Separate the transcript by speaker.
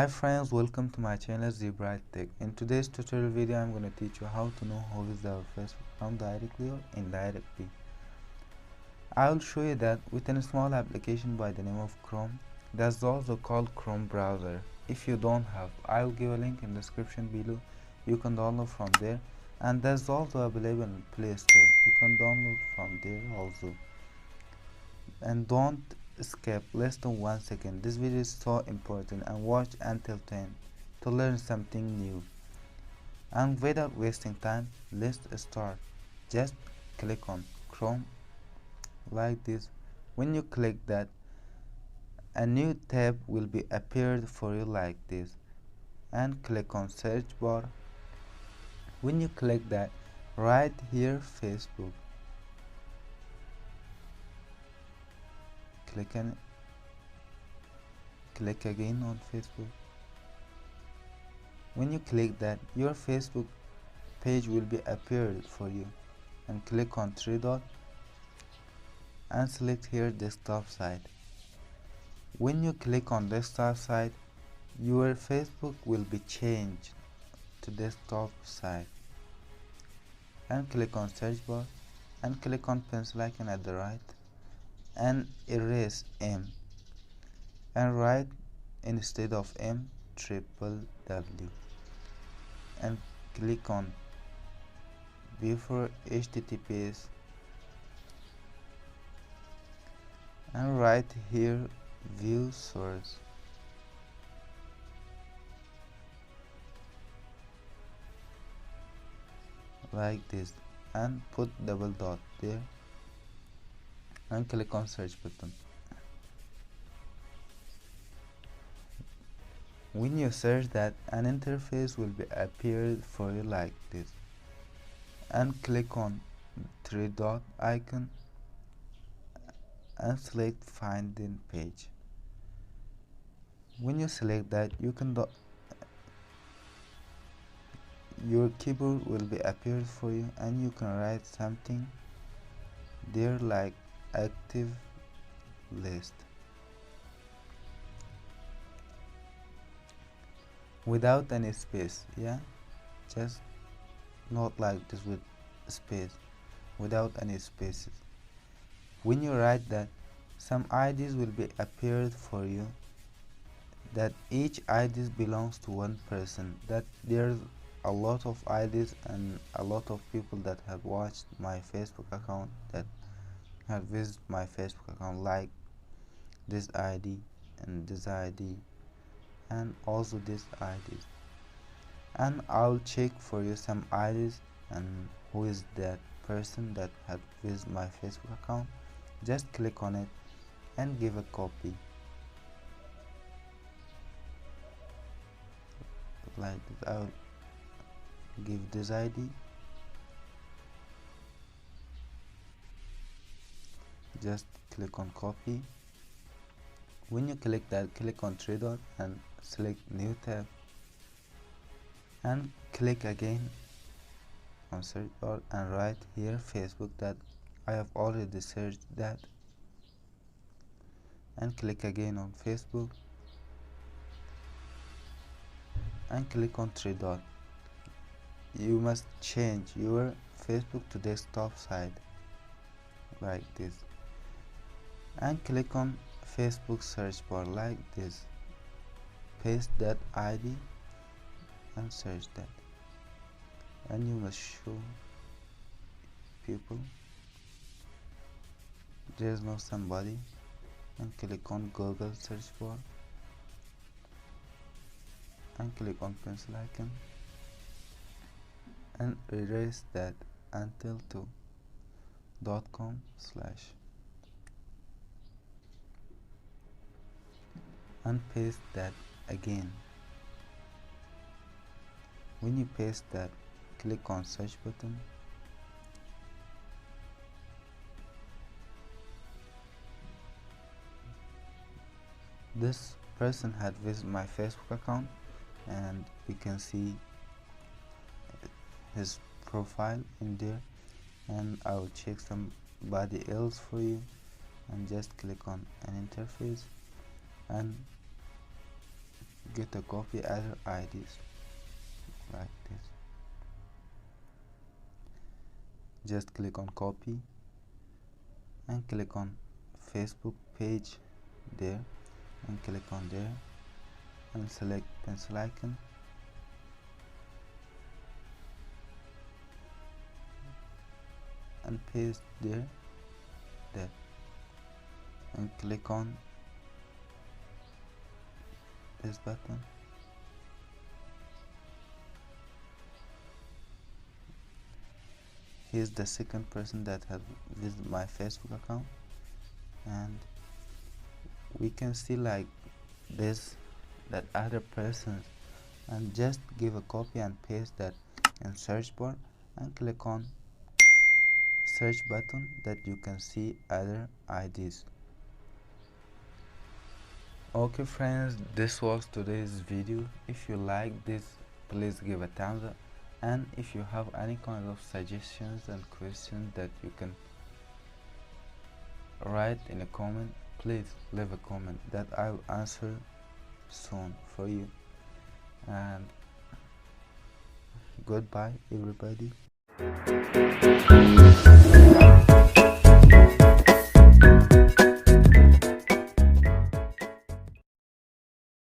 Speaker 1: Hi friends, welcome to my channel Bright Tech. In today's tutorial video, I'm going to teach you how to know how is our Facebook account directly or indirectly. I will show you that within a small application by the name of Chrome. That's also called Chrome browser. If you don't have, I will give a link in the description below. You can download from there, and that's also available in Play Store. You can download from there also. And don't skip less than 1 second. This video is so important, and watch until 10 to learn something new. And without wasting time, let's start. Just click on Chrome like this. When you click that, a new tab will be appeared for you like this, and click on search bar. When you click that, right here Facebook, click again on Facebook. When you click that, your Facebook page will be appeared for you, and click on three dot and select here desktop site. When you click on desktop site, your Facebook will be changed to desktop site, and click on search bar and click on pencil icon at the right and erase M and write instead of M www and click on before HTTPS and write here view source like this and put double dot there and click on search button. When you search that, an interface will be appeared for you like this, and click on three dot icon and select finding page. When you select that, your keyboard will be appeared for you, and you can write something there like active list without any space, just not like this with space, without any spaces. When you write that, some IDs will be appeared for you, that each ID belongs to one person, that there's a lot of IDs and a lot of people that have watched my Facebook account, that have visited my Facebook account, like this ID and this ID and also this IDs. And I'll check for you some IDs and who is that person that had visited my Facebook account. Just click on it and give a copy like this. I'll give this ID, just click on copy. When you click that, click on three dot and select new tab and click again on search bar and write here Facebook, that I have already searched that, and click again on Facebook and click on three dot. You must change your Facebook to desktop side like this, and click on Facebook search bar like this. Paste that ID and search that, and you must show people there's no somebody, and click on Google search bar and click on pencil icon and erase that until to .com/ and paste that again. When you paste that, click on search button this person had visited my Facebook account, and you can see his profile in there, and I will check somebody else for you, and just click on an interface and get a copy other IDs like this. Just click on copy and click on Facebook page there and click on there and select pencil icon and paste there and click on this button. Here's the second person that has visited my Facebook account, and we can see like this that other persons, and just give a copy and paste that in search bar and click on search button that you can see other IDs. Okay friends, this was today's video. If you like this, please give a thumbs up, and if you have any kind of suggestions and questions that you can write in a comment, please leave a comment that I'll answer soon for you. And goodbye everybody.